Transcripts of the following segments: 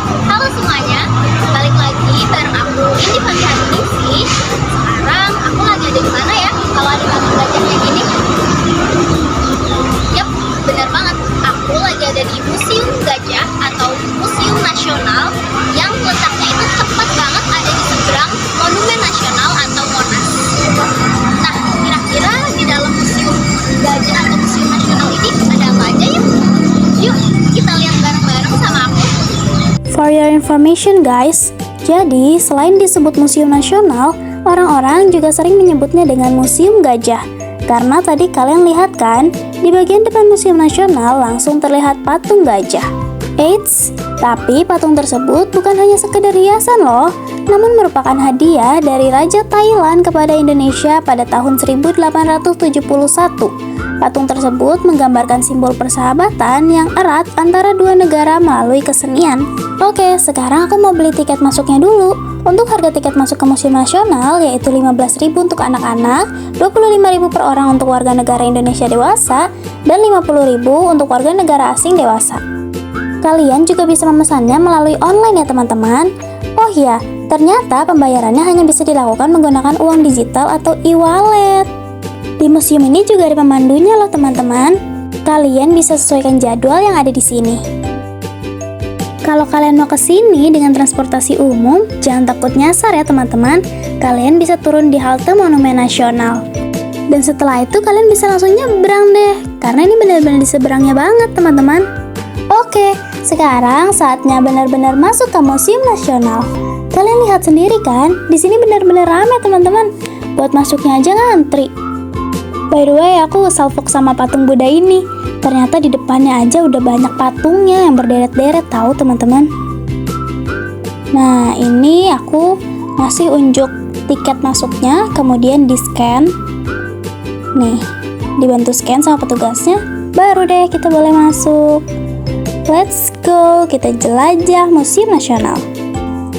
Halo semuanya, balik lagi bareng aku Indi Fantihaningsi. Sekarang aku lagi ada di mana ya? Kalau ada patung gajah kayak gini? Yap, benar banget. Aku lagi ada di Museum Gajah atau Museum Nasional yang letaknya itu tepat banget ada di seberang Monumen Nasional atau Monas. Nah, kira-kira di dalam Museum Gajah atau Museum Nasional ini ada apa aja ya? Yuk, kita lihat bareng-bareng sama aku. For your information guys, jadi selain disebut Museum Nasional, orang-orang juga sering menyebutnya dengan Museum Gajah. Karena tadi kalian lihat kan, di bagian depan Museum Nasional langsung terlihat patung gajah. Eits, tapi patung tersebut bukan hanya sekedar hiasan loh, namun merupakan hadiah dari Raja Thailand kepada Indonesia pada tahun 1871. Patung tersebut menggambarkan simbol persahabatan yang erat antara dua negara melalui kesenian. Oke, sekarang aku mau beli tiket masuknya dulu. Untuk harga tiket masuk ke Museum Nasional yaitu 15.000 untuk anak-anak, 25.000 per orang untuk warga negara Indonesia dewasa, dan 50.000 untuk warga negara asing dewasa. Kalian juga bisa memesannya melalui online ya teman-teman. Oh iya, ternyata pembayarannya hanya bisa dilakukan menggunakan uang digital atau e-wallet. Di museum ini juga ada pemandunya loh teman-teman. Kalian bisa sesuaikan jadwal yang ada di sini. Kalau kalian mau ke sini dengan transportasi umum, jangan takut nyasar ya teman-teman. Kalian bisa turun di halte Monumen Nasional. Dan setelah itu kalian bisa langsung nyebrang deh, karena ini benar-benar di seberangnya banget teman-teman. Oke, sekarang saatnya benar-benar masuk ke Museum Nasional. Kalian lihat sendiri kan, di sini benar-benar ramai teman-teman. Buat masuknya aja ngantri. By the way, aku salfok sama patung Buddha ini. Ternyata di depannya aja udah banyak patungnya yang berderet-deret tahu teman-teman. Nah, ini aku ngasih unjuk tiket masuknya, kemudian di-scan. Nih, dibantu scan sama petugasnya, baru deh kita boleh masuk. Let's go, kita jelajah Museum Nasional.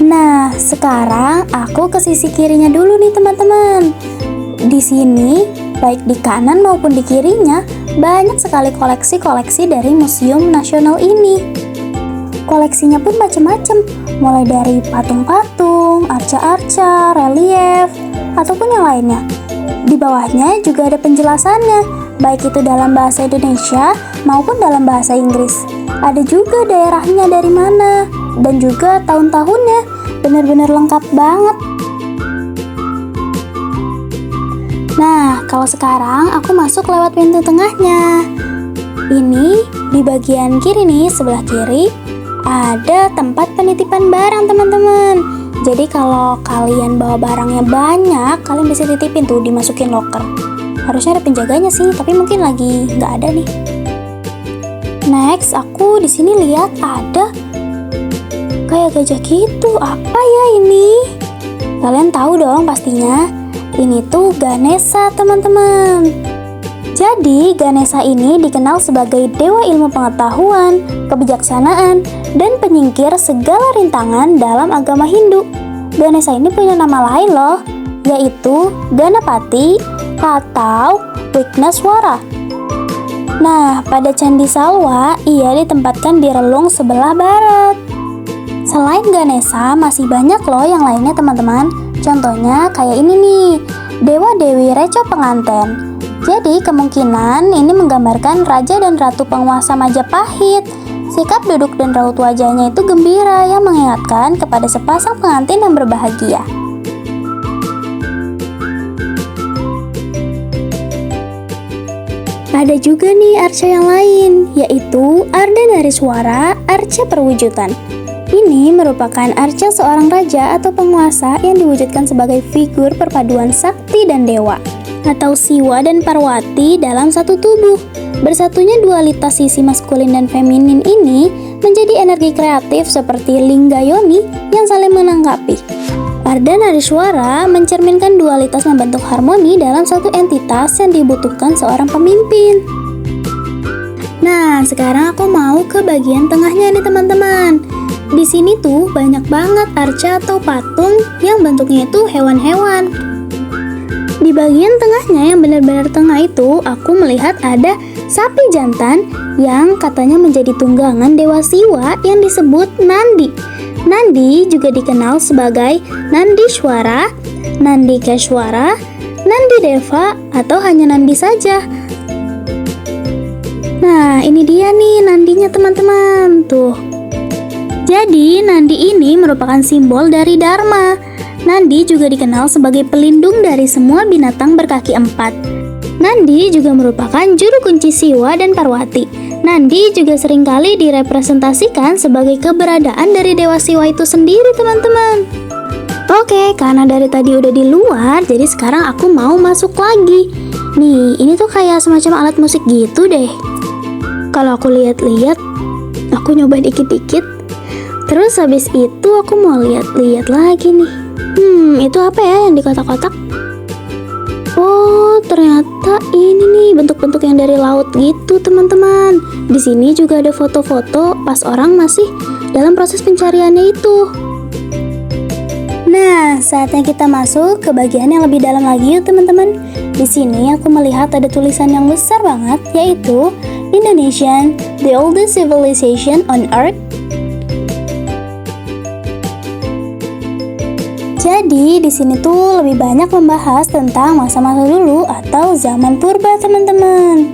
Nah, sekarang aku ke sisi kirinya dulu nih teman-teman. Di sini, baik di kanan maupun di kirinya, banyak sekali koleksi-koleksi dari Museum Nasional ini. Koleksinya pun macam-macam, mulai dari patung-patung, arca-arca, relief, ataupun yang lainnya. Di bawahnya juga ada penjelasannya, baik itu dalam bahasa Indonesia maupun dalam bahasa Inggris. Ada juga daerahnya dari mana, dan juga tahun-tahunnya, benar-benar lengkap banget. Nah, kalau sekarang aku masuk lewat pintu tengahnya. Ini di bagian kiri nih, sebelah kiri, ada tempat penitipan barang teman-teman. Jadi kalau kalian bawa barangnya banyak, kalian bisa titipin tuh, dimasukin loker. Harusnya ada penjaganya sih, tapi mungkin lagi nggak ada nih. Next, aku di sini lihat ada kayak gajah gitu. Apa ya ini? Kalian tahu dong pastinya. Ini tuh Ganesha teman-teman. Jadi Ganesha ini dikenal sebagai dewa ilmu pengetahuan, kebijaksanaan, dan penyingkir segala rintangan dalam agama Hindu. Ganesha ini punya nama lain loh, yaitu Ganapati atau Wigneswara. Nah, pada Candi Salwa, ia ditempatkan di relung sebelah barat. Selain Ganesha, masih banyak loh yang lainnya teman-teman. Contohnya kayak ini nih, Dewa Dewi Reco Penganten. Jadi kemungkinan ini menggambarkan raja dan ratu penguasa Majapahit. Sikap duduk dan raut wajahnya itu gembira yang mengingatkan kepada sepasang pengantin yang berbahagia. Ada juga nih arca yang lain, yaitu Ardhanariswara, arca perwujudan. Ini merupakan arca seorang raja atau penguasa yang diwujudkan sebagai figur perpaduan sakti dan dewa, atau Siwa dan Parwati dalam satu tubuh. Bersatunya dualitas sisi maskulin dan feminin ini menjadi energi kreatif seperti lingga yoni yang saling melengkapi. Ardhanariswara mencerminkan dualitas membentuk harmoni dalam satu entitas yang dibutuhkan seorang pemimpin. Nah, sekarang aku mau ke bagian tengahnya nih teman-teman. Di sini tuh banyak banget arca atau patung yang bentuknya itu hewan-hewan. Di bagian tengahnya yang benar-benar tengah itu, aku melihat ada sapi jantan yang katanya menjadi tunggangan dewa Siwa yang disebut Nandi. Nandi juga dikenal sebagai Nandishwara, Nandikeshwara, Nandideva, atau hanya Nandi saja. Nah, ini dia nih Nandinya teman-teman. Tuh. Jadi, Nandi ini merupakan simbol dari Dharma. Nandi juga dikenal sebagai pelindung dari semua binatang berkaki empat. Nandi juga merupakan juru kunci Siwa dan Parwati. Nandi juga seringkali direpresentasikan sebagai keberadaan dari Dewa Siwa itu sendiri, teman-teman. Oke, karena dari tadi udah di luar, jadi sekarang aku mau masuk lagi. Nih, ini tuh kayak semacam alat musik gitu deh. Kalau aku lihat-lihat, aku nyoba dikit-dikit. Terus habis itu aku mau lihat-lihat lagi nih. Itu apa ya yang di kotak-kotak? Oh, ternyata ini nih bentuk-bentuk yang dari laut gitu, teman-teman. Di sini juga ada foto-foto pas orang masih dalam proses pencariannya itu. Nah, saatnya kita masuk ke bagian yang lebih dalam lagi yuk, teman-teman. Di sini aku melihat ada tulisan yang besar banget, yaitu Indonesian, the oldest civilization on earth. Jadi di sini tuh lebih banyak membahas tentang masa-masa dulu atau zaman purba, teman-teman.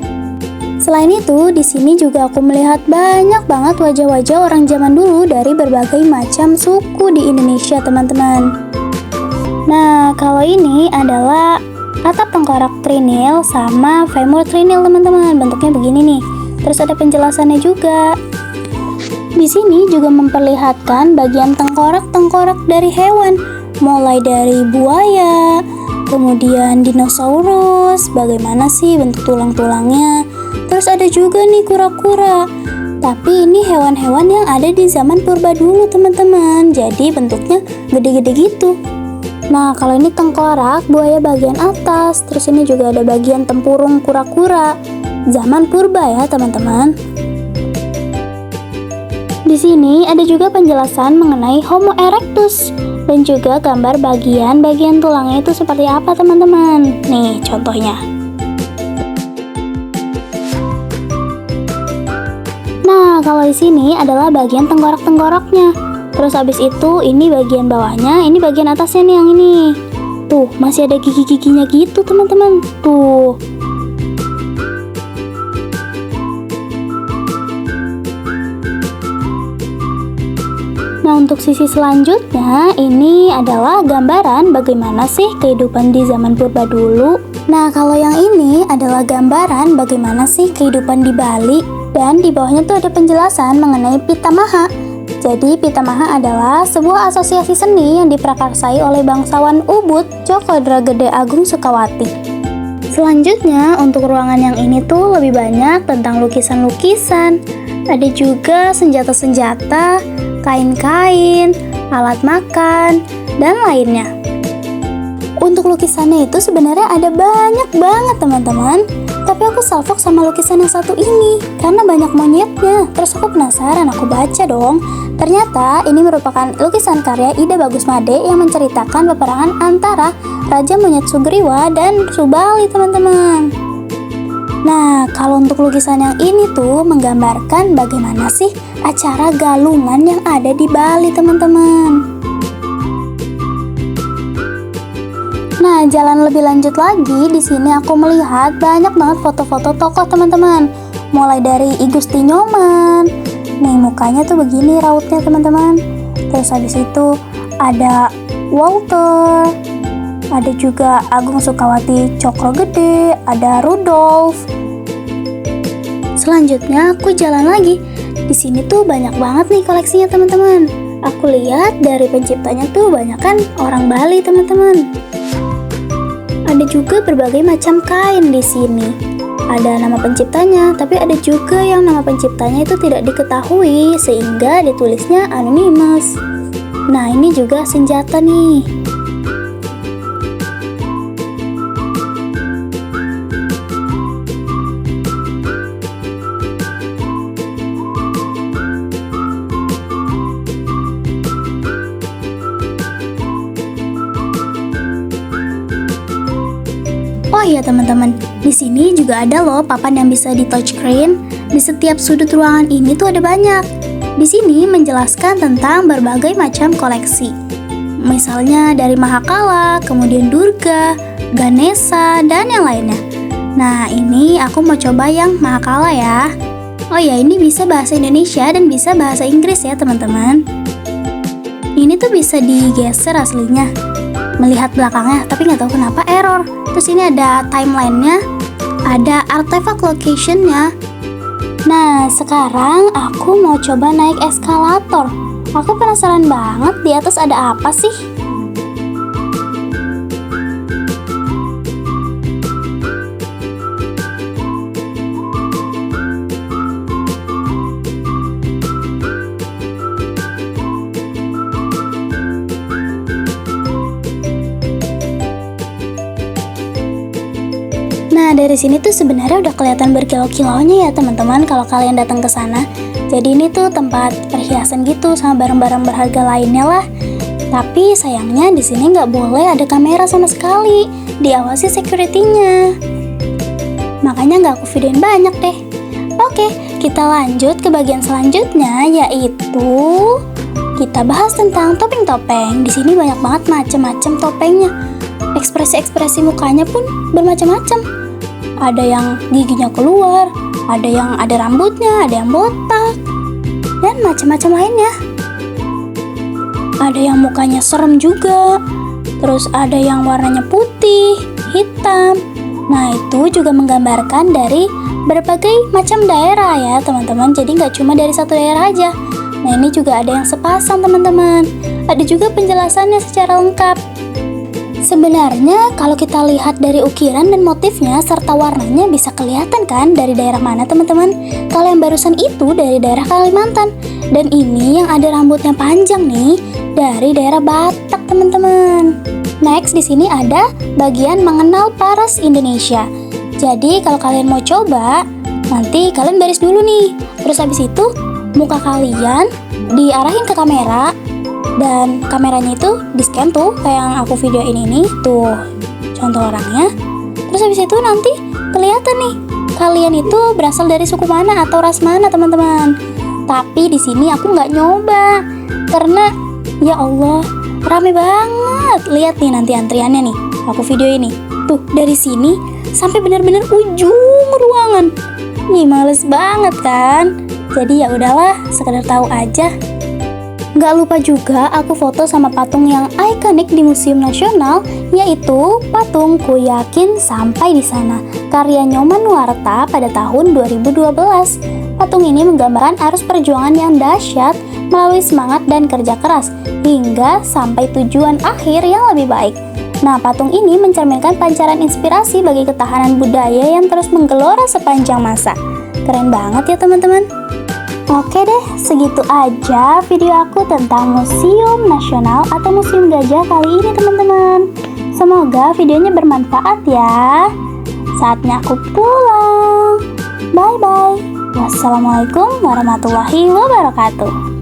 Selain itu, di sini juga aku melihat banyak banget wajah-wajah orang zaman dulu dari berbagai macam suku di Indonesia, teman-teman. Nah, kalau ini adalah atap tengkorak trinil sama femur trinil, teman-teman. Bentuknya begini nih. Terus ada penjelasannya juga. Di sini juga memperlihatkan bagian tengkorak-tengkorak dari hewan. Mulai dari buaya, kemudian dinosaurus, bagaimana sih bentuk tulang-tulangnya. Terus ada juga nih kura-kura. Tapi ini hewan-hewan yang ada di zaman purba dulu, teman-teman. Jadi bentuknya gede-gede gitu. Nah, kalau ini tengkorak buaya bagian atas. Terus ini juga ada bagian tempurung kura-kura. Zaman purba ya, teman-teman. Di sini ada juga penjelasan mengenai Homo erectus dan juga gambar bagian-bagian tulangnya itu seperti apa, teman-teman. Nih, contohnya. Nah, kalau di sini adalah bagian tengkorak-tengkoraknya. Terus habis itu ini bagian bawahnya, ini bagian atasnya nih yang ini. Tuh, masih ada gigi-giginya gitu, teman-teman. Tuh. Nah, untuk sisi selanjutnya ini adalah gambaran bagaimana sih kehidupan di zaman purba dulu. Nah, kalau yang ini adalah gambaran bagaimana sih kehidupan di Bali. Dan di bawahnya tuh ada penjelasan mengenai Pitamaha. Jadi Pitamaha adalah sebuah asosiasi seni yang diprakarsai oleh bangsawan Ubud Cokodra Gede Agung Sukawati. Selanjutnya untuk ruangan yang ini tuh lebih banyak tentang lukisan-lukisan. Ada juga senjata-senjata, kain-kain, alat makan, dan lainnya. Untuk lukisannya itu sebenarnya ada banyak banget, teman-teman. Tapi aku salfok sama lukisan yang satu ini karena banyak monyetnya. Terus aku penasaran, aku baca dong. Ternyata ini merupakan lukisan karya Ida Bagusmade yang menceritakan peperangan antara Raja Monyet Sugriwa dan Subali, teman-teman. Nah, kalau untuk lukisan yang ini tuh menggambarkan bagaimana sih acara galungan yang ada di Bali, teman-teman. Nah, jalan lebih lanjut lagi, di sini aku melihat banyak banget foto-foto tokoh, teman-teman. Mulai dari I Gusti Nyoman. Nih, mukanya tuh begini rautnya, teman-teman. Terus habis itu ada Walter. Ada juga Agung Sukawati Cokrogede, ada Rudolf. Selanjutnya aku jalan lagi. Di sini tuh banyak banget nih koleksinya, teman-teman. Aku lihat dari penciptanya tuh banyak kan orang Bali, teman-teman. Ada juga berbagai macam kain di sini. Ada nama penciptanya, tapi ada juga yang nama penciptanya itu tidak diketahui sehingga ditulisnya anonymous. Nah, ini juga senjata nih. Oh Oh iya teman-teman, di sini juga ada loh papan yang bisa di touchscreen. Di setiap sudut ruangan ini tuh ada banyak. Di sini menjelaskan tentang berbagai macam koleksi. Misalnya dari Mahakala, kemudian Durga, Ganesha, dan yang lainnya. Nah, ini aku mau coba yang Mahakala ya. Oh ya, ini bisa bahasa Indonesia dan bisa bahasa Inggris ya teman-teman. Ini tuh bisa digeser aslinya. Melihat belakangnya, tapi nggak tahu kenapa error. Terus ini ada timelinenya, ada artefak locationnya. Nah, sekarang aku mau coba naik eskalator. Aku penasaran banget di atas ada apa sih? Nah, dari sini tuh sebenarnya udah kelihatan berkilau-kilaunya ya teman-teman kalau kalian datang ke sana. Jadi ini tuh tempat perhiasan gitu sama barang-barang berharga lainnya lah. Tapi sayangnya di sini nggak boleh ada kamera sama sekali. Diawasi security-nya. Makanya nggak aku videoin banyak deh. Oke, kita lanjut ke bagian selanjutnya, yaitu kita bahas tentang topeng-topeng. Di sini banyak banget macam-macam topengnya. Ekspresi-ekspresi mukanya pun bermacam-macam. Ada yang giginya keluar, ada yang ada rambutnya, ada yang botak, dan macam-macam lainnya. Ada yang mukanya serem juga. Terus ada yang warnanya putih, hitam. Nah, itu juga menggambarkan dari berbagai macam daerah ya teman-teman. Jadi nggak cuma dari satu daerah aja. Nah, ini juga ada yang sepasang teman-teman. Ada juga penjelasannya secara lengkap. Sebenarnya kalau kita lihat dari ukiran dan motifnya serta warnanya bisa kelihatan kan dari daerah mana teman-teman. Kalau yang barusan itu dari daerah Kalimantan. Dan ini yang ada rambutnya panjang nih dari daerah Batak teman-teman. Next di sini ada bagian mengenal paras Indonesia. Jadi kalau kalian mau coba, nanti kalian baris dulu nih. Terus habis itu muka kalian diarahin ke kamera. Dan kameranya itu di-scan tuh kayak yang aku videoin ini. Tuh, contoh orangnya. Terus habis itu nanti kelihatan nih kalian itu berasal dari suku mana atau ras mana teman-teman. Tapi di sini aku nggak nyoba karena ya Allah rame banget. Lihat nih nanti antriannya nih. Aku video ini. Tuh dari sini sampai benar-benar ujung ruangan. Nih males banget kan. Jadi ya udahlah, sekedar tahu aja. Gak lupa juga aku foto sama patung yang ikonik di Museum Nasional, yaitu patung Ku Yakin Sampai di Sana, karya Nyoman Nuarta pada tahun 2012. Patung ini menggambarkan arus perjuangan yang dahsyat melalui semangat dan kerja keras, hingga sampai tujuan akhir yang lebih baik. Nah, patung ini mencerminkan pancaran inspirasi bagi ketahanan budaya yang terus menggelora sepanjang masa. Keren banget ya teman-teman. Oke deh, segitu aja video aku tentang Museum Nasional atau Museum Gajah kali ini teman-teman. Semoga videonya bermanfaat ya. Saatnya aku pulang. Bye-bye. Wassalamualaikum warahmatullahi wabarakatuh.